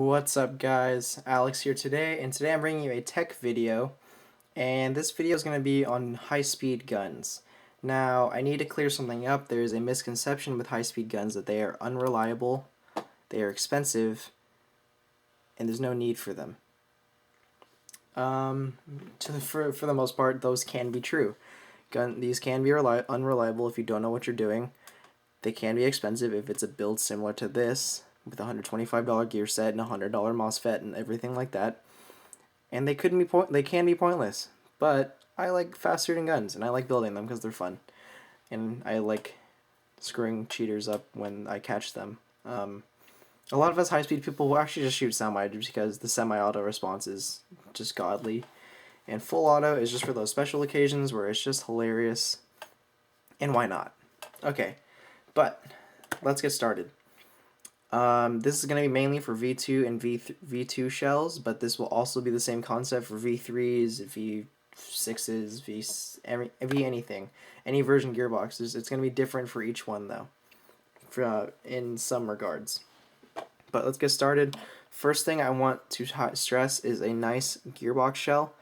What's up guys, Alex here today, and today I'm bringing you a tech video, and this video is going to be on high-speed guns. Now, I need to clear something up. There is a misconception with high-speed guns that they are unreliable, they are expensive, and there's no need for them. For the most part, those can be true. These can be unreliable if you don't know what you're doing. They can be expensive if it's a build similar to this, with a $125 gear set and a $100 MOSFET and everything like that. And they can be pointless. But I like fast-shooting guns, and I like building them because they're fun. And I like screwing cheaters up when I catch them. A lot of us high-speed people will actually just shoot semi just because the semi-auto response is just godly. And full auto is just for those special occasions where it's just hilarious. And why not? Okay, but let's get started. This is going to be mainly for V2 and V2 shells, but this will also be the same concept for V3s, V6s, V anything. Any version gearboxes. It's going to be different for each one, though, in some regards. But let's get started. First thing I want to stress is a nice gearbox shell.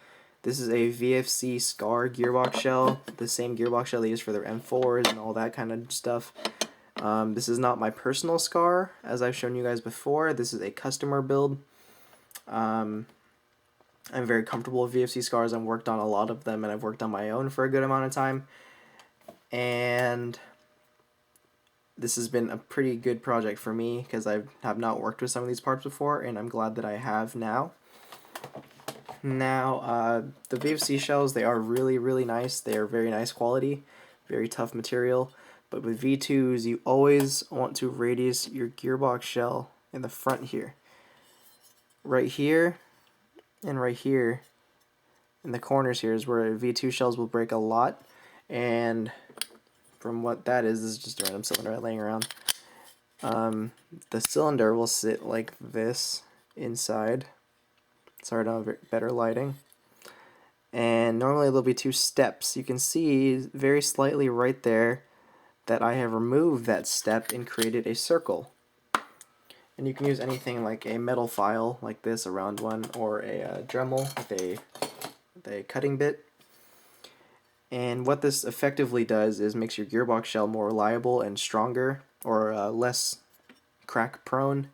This is a VFC Scar gearbox shell, the same gearbox shell they use for their M4s and all that kind of stuff. This is not my personal Scar, as I've shown you guys before. This is a customer build. I'm very comfortable with VFC Scars. I've worked on a lot of them, and I've worked on my own for a good amount of time. And this has been a pretty good project for me because I have not worked with some of these parts before, and I'm glad that I have now. Now, the VFC shells, they are really, really nice. They are very nice quality, very tough material. But with V2s, you always want to radius your gearbox shell in the front here. Right here and right here in the corners here is where V2 shells will break a lot. And from what that is, this is just a random cylinder laying around. The cylinder will sit like this inside. Sorry, I don't have better lighting. And normally there'll be two steps. You can see very slightly right there that I have removed that step and created a circle. And you can use anything like a metal file like this, a round one, or a Dremel with a cutting bit. And what this effectively does is makes your gearbox shell more reliable and stronger, or less crack prone,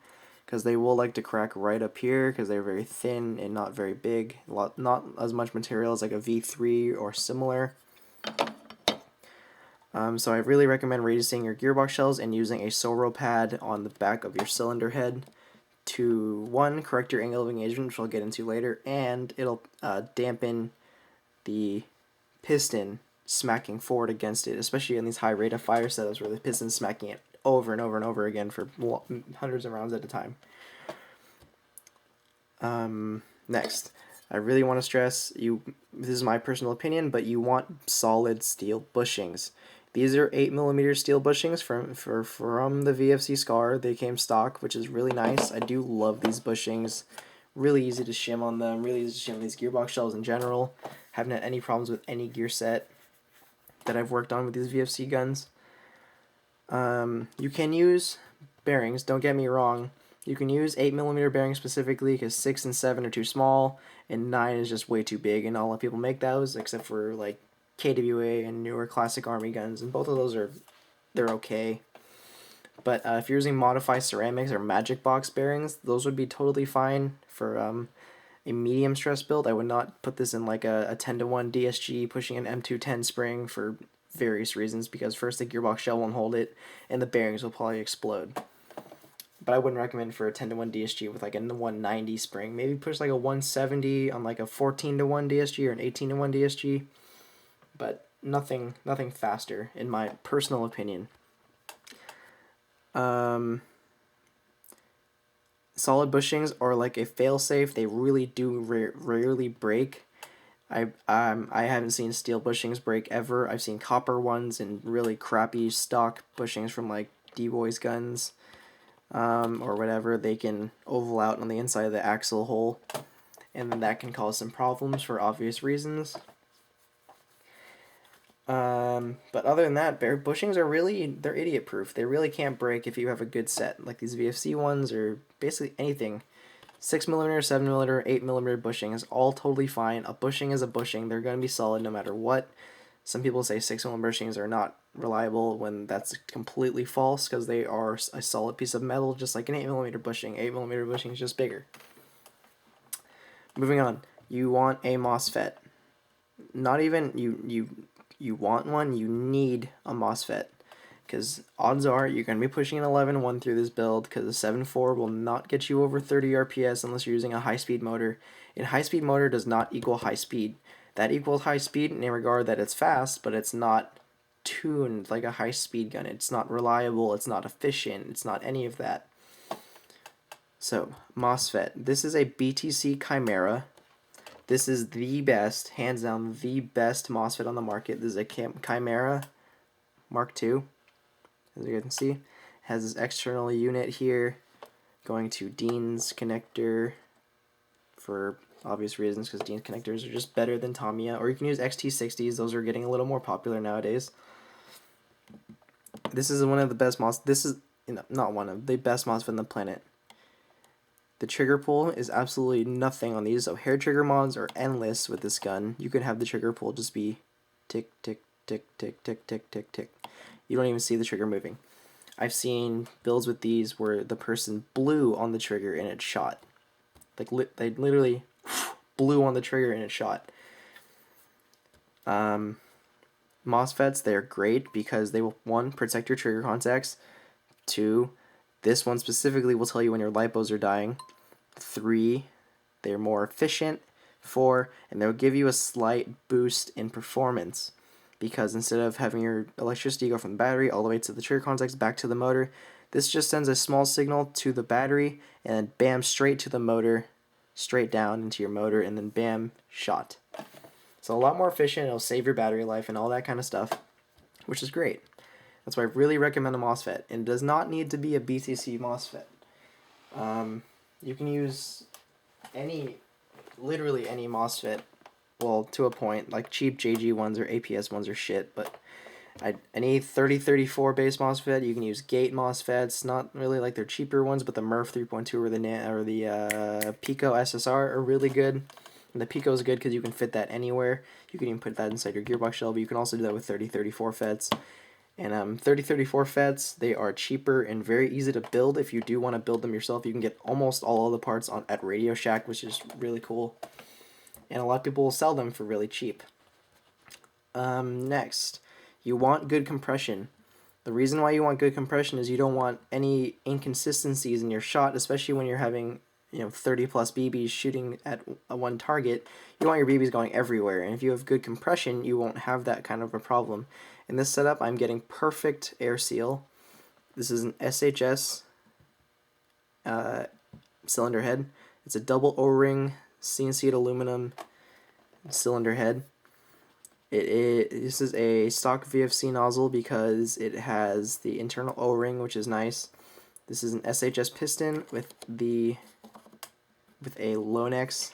because they will like to crack right up here because they're very thin and not very big, not as much material as like a V3 or similar. So I really recommend radiusing your gearbox shells and using a Soro pad on the back of your cylinder head to, one, correct your angle of engagement, which I'll get into later, and it'll dampen the piston smacking forward against it, especially in these high rate of fire setups where the piston's smacking it over and over and over again for hundreds of rounds at a time. Next, I really want to stress, this is my personal opinion, but you want solid steel bushings. These are 8mm steel bushings from the VFC Scar. They came stock, which is really nice. I do love these bushings. Really easy to shim on them, really easy to shim these gearbox shells in general. Haven't had any problems with any gear set that I've worked on with these VFC guns. You can use bearings, don't get me wrong. You can use 8mm bearings specifically because 6 and 7 are too small, and 9 is just way too big, and not a lot of people make those except for like KWA and newer classic army guns, and both of those they're okay. But if you're using modified ceramics or magic box bearings, those would be totally fine for a medium stress build. I would not put this in like a 10-to-1 DSG pushing an M210 spring for various reasons, because first the gearbox shell won't hold it and the bearings will probably explode. But I wouldn't recommend for a 10-to-1 DSG with like a 190 spring. Maybe push like a 170 on like a 14-to-1 DSG or an 18-to-1 DSG. But nothing faster, in my personal opinion. Solid bushings are like a failsafe. They really do rarely break. I haven't seen steel bushings break ever. I've seen copper ones and really crappy stock bushings from like D-Boys guns or whatever. They can oval out on the inside of the axle hole, and then that can cause some problems for obvious reasons. But other than that, bushings are they're idiot proof. They really can't break if you have a good set. Like these VFC ones or basically anything. 6mm, 7mm, 8mm bushing is all totally fine. A bushing is a bushing. They're going to be solid no matter what. Some people say 6mm bushings are not reliable when that's completely false because they are a solid piece of metal just like an 8mm bushing. 8mm bushing is just bigger. Moving on, you want a MOSFET. Not even you want one, you need a MOSFET. Because odds are you're going to be pushing an 11.1 through this build because the 7.4 will not get you over 30 RPS unless you're using a high-speed motor. And high-speed motor does not equal high speed. That equals high speed in a regard that it's fast, but it's not tuned like a high-speed gun. It's not reliable, it's not efficient, it's not any of that. So, MOSFET. This is a BTC Chimera. This is the best, hands down, the best MOSFET on the market. This is a Chimera Mark II. As you can see, it has this external unit here going to Dean's connector for obvious reasons because Dean's connectors are just better than Tamiya, or you can use XT60s. Those are getting a little more popular nowadays. This is one of the best this is not one of the best MOSFET on the planet. The trigger pull is absolutely nothing on these, so hair trigger mods are endless with this gun. You could have the trigger pull just be tick, tick, tick, tick, tick, tick, tick, tick. You don't even see the trigger moving. I've seen builds with these where the person blew on the trigger and it shot. Like they literally blew on the trigger and it shot. MOSFETs, they're great because they will, 1, protect your trigger contacts. 2, this one specifically will tell you when your lipos are dying. 3, they're more efficient. 4, and they'll give you a slight boost in performance. Because instead of having your electricity go from the battery all the way to the trigger contacts back to the motor, this just sends a small signal to the battery and then bam, straight to the motor, straight down into your motor, and then bam, shot. So a lot more efficient, it'll save your battery life and all that kind of stuff, which is great. That's why I really recommend a MOSFET. And it does not need to be a BTC MOSFET. You can use literally any MOSFET. Well, to a point, like cheap JG ones or APS ones are shit, but any 3034 base MOSFET, you can use gate MOSFETs, not really like they're cheaper ones, but the Murph 3.2 or the Pico SSR are really good. And the Pico is good because you can fit that anywhere. You can even put that inside your gearbox shell, but you can also do that with 3034 FETs. And 3034 FETs, they are cheaper and very easy to build. If you do want to build them yourself, you can get almost all of the parts at Radio Shack, which is really cool. And a lot of people will sell them for really cheap. Next, you want good compression. The reason why you want good compression is you don't want any inconsistencies in your shot, especially when you're having 30 plus BBs shooting at one target. You want your BBs going everywhere, and if you have good compression, you won't have that kind of a problem. In this setup, I'm getting perfect air seal. This is an SHS cylinder head. It's a double O-ring CNC'd aluminum cylinder head. This is a stock VFC nozzle because it has the internal O-ring, which is nice. This is an SHS piston with a Lonex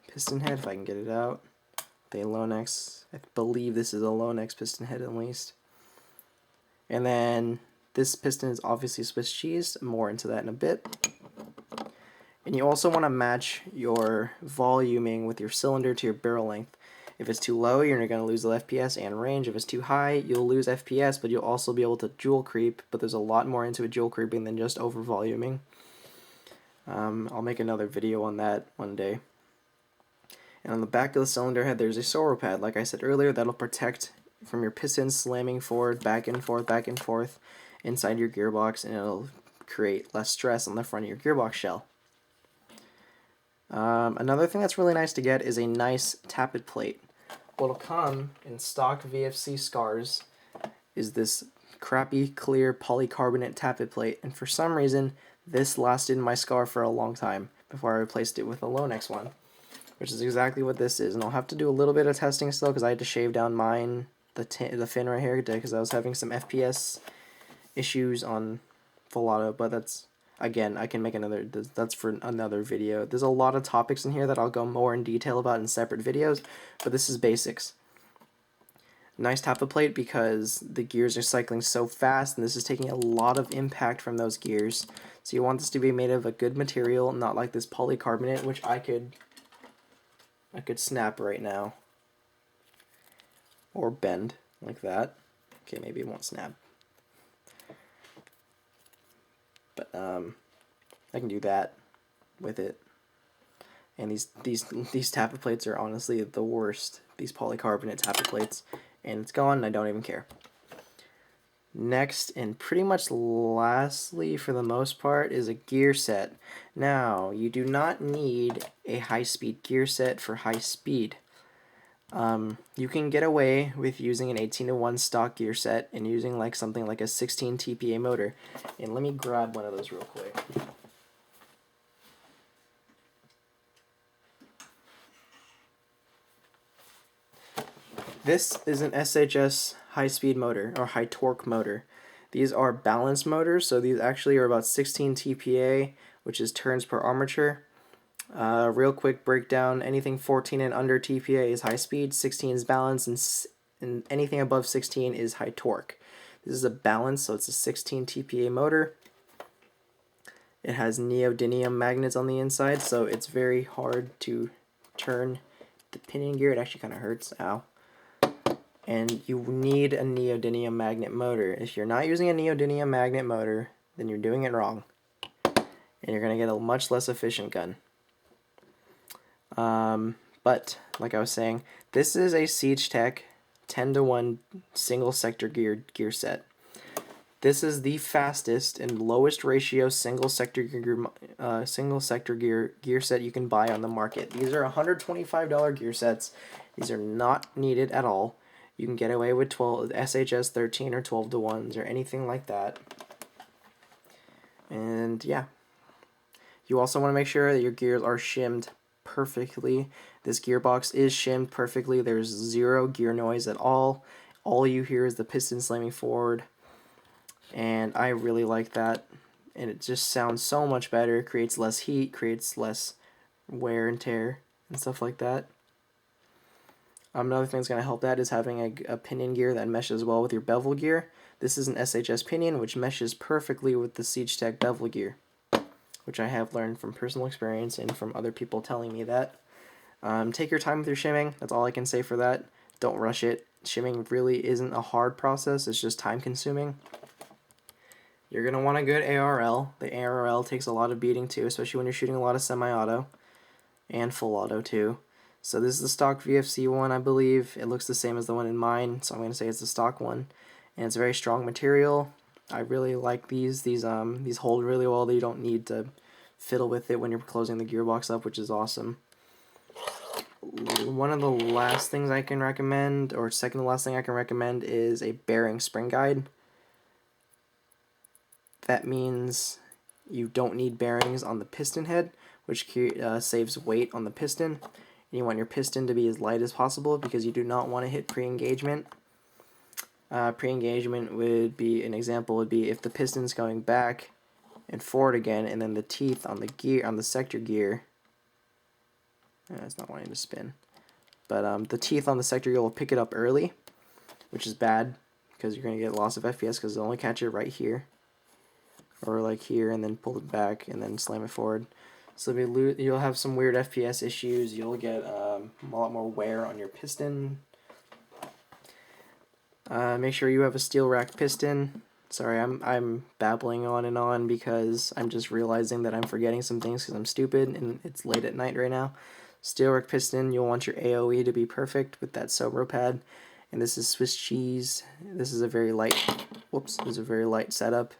piston head, if I can get it out. The Lonex, I believe this is a Lonex piston head at least. And then this piston is obviously Swiss cheese. More into that in a bit. And you also want to match your voluming with your cylinder to your barrel length. If it's too low, you're going to lose the FPS and range. If it's too high, you'll lose FPS, but you'll also be able to joule creep. But there's a lot more into a joule creeping than just over voluming. I'll make another video on that one day. And on the back of the cylinder head, there's a servo pad, like I said earlier, that'll protect from your pistons slamming forward, back and forth inside your gearbox, and it'll create less stress on the front of your gearbox shell. Another thing that's really nice to get is a nice tappet plate. What'll come in stock VFC scars is this crappy clear polycarbonate tappet plate, and for some reason this lasted in my scar for a long time before I replaced it with a Lonex one, which is exactly what this is. And I'll have to do a little bit of testing still because I had to shave down the fin right here because I was having some FPS issues on full auto, but that's, again, I can make that's for another video. There's a lot of topics in here that I'll go more in detail about in separate videos, but this is basics. nice tappet plate because the gears are cycling so fast, and this is taking a lot of impact from those gears. So you want this to be made of a good material, not like this polycarbonate, which I could snap right now. Or bend, like that. Okay, maybe it won't snap. But I can do that with it. And these tappet plates are honestly the worst. These polycarbonate tappet plates. And it's gone, and I don't even care. Next, and pretty much lastly for the most part, is a gear set. Now, you do not need a high-speed gear set for high speed. You can get away with using an 18-to-1 stock gear set and using like something like a 16 TPA motor. And let me grab one of those real quick. This is an SHS high-speed motor, or high-torque motor. These are balanced motors, so these actually are about 16 TPA, which is turns per armature. Real quick breakdown, anything 14 and under TPA is high speed, 16 is balance, and anything above 16 is high torque. This is a balance, so it's a 16 TPA motor. It has neodymium magnets on the inside, so it's very hard to turn the pinion gear. It actually kind of hurts, ow. And you need a neodymium magnet motor. If you're not using a neodymium magnet motor, then you're doing it wrong. And you're going to get a much less efficient gun. But, like I was saying, this is a Siege Tech 10-to-1 single sector gear set. This is the fastest and lowest ratio single sector gear set you can buy on the market. These are $125 gear sets. These are not needed at all. You can get away with 12 SHS 13 or 12-to-1s or anything like that. And yeah, you also want to make sure that your gears are shimmed perfectly. This gearbox is shimmed perfectly. There's zero gear noise at all. All you hear is the piston slamming forward, and I really like that. And it just sounds so much better. Creates less heat, creates less wear and tear and stuff like that. Another thing that's going to help that is having a pinion gear that meshes well with your bevel gear. This is an SHS pinion, which meshes perfectly with the Siege Tech bevel gear, which I have learned from personal experience and from other people telling me that. Take your time with your shimming. That's all I can say for that. Don't rush it. Shimming really isn't a hard process. It's just time consuming. You're going to want a good ARL. The ARL takes a lot of beating too, especially when you're shooting a lot of semi-auto and full auto too. So this is the stock VFC one, I believe. It looks the same as the one in mine, so I'm going to say it's the stock one. And it's a very strong material. I really like these. These hold really well. You don't need to fiddle with it when you're closing the gearbox up, which is awesome. One of the last things I can recommend, or second to last thing I can recommend, is a bearing spring guide. That means you don't need bearings on the piston head, which saves weight on the piston. And you want your piston to be as light as possible because you do not want to hit pre-engagement. Pre-engagement would be, an example would be if the piston's going back and forward again, and then the teeth on the gear, on the sector gear, it's not wanting to spin, but the teeth on the sector gear will pick it up early, which is bad because you're going to get loss of FPS because they'll only catch it right here, or like here, and then pull it back and then slam it forward. So you'll have some weird FPS issues. You'll get a lot more wear on your piston. Make sure you have a steel rack piston. Sorry, I'm babbling on because I'm just realizing that I'm forgetting some things because I'm stupid and it's late at night right now. Steel rack piston, you'll want your AOE to be perfect with that Sobro pad. And this is Swiss cheese. This is a very light, this is a very light setup.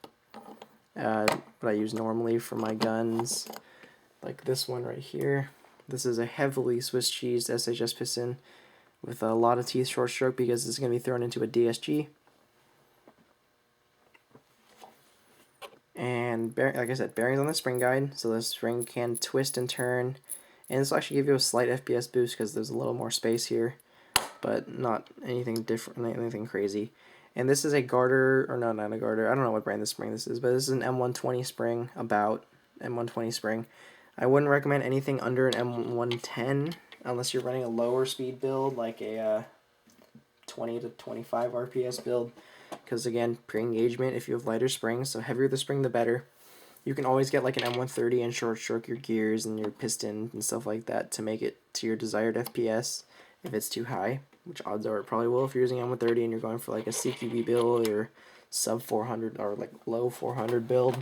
What I use normally for my guns, like this one right here. This is a heavily Swiss cheese SHS piston with a lot of teeth short stroke because it's going to be thrown into a DSG. And like I said, bearings on the spring guide, so the spring can twist and turn. And this will actually give you a slight FPS boost because there's a little more space here, but not anything different, anything crazy. And this is a garter, or no, not a garter. I don't know what brand this spring this is, but this is an M120 spring, about M120 spring. I wouldn't recommend anything under an M110 unless you're running a lower speed build, like a 20 to 25 RPS build, because again, pre-engagement, if you have lighter springs, so heavier the spring the better. You can always get like an M130 and short stroke your gears and your piston and stuff like that to make it to your desired FPS if it's too high, which odds are it probably will if you're using M130 and you're going for like a CQB build or sub 400 or like low 400 build.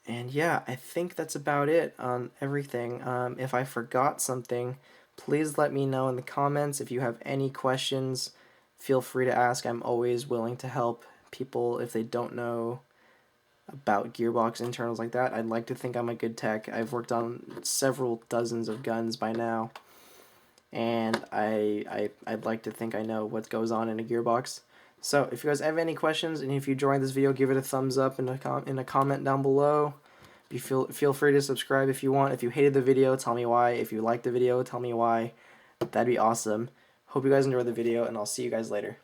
And yeah, I think that's about it on everything. If I forgot something, please let me know in the comments. If you have any questions, feel free to ask. I'm always willing to help people if they don't know about gearbox internals like that. I'd like to think I'm a good tech. I've worked on several dozens of guns by now, and I'd like to think I know what goes on in a gearbox. So if you guys have any questions, and if you enjoyed this video, give it a thumbs up in a comment down below. You feel free to subscribe if you want. If you hated the video, tell me why. If you liked the video, tell me why. That'd be awesome. Hope you guys enjoyed the video, and I'll see you guys later.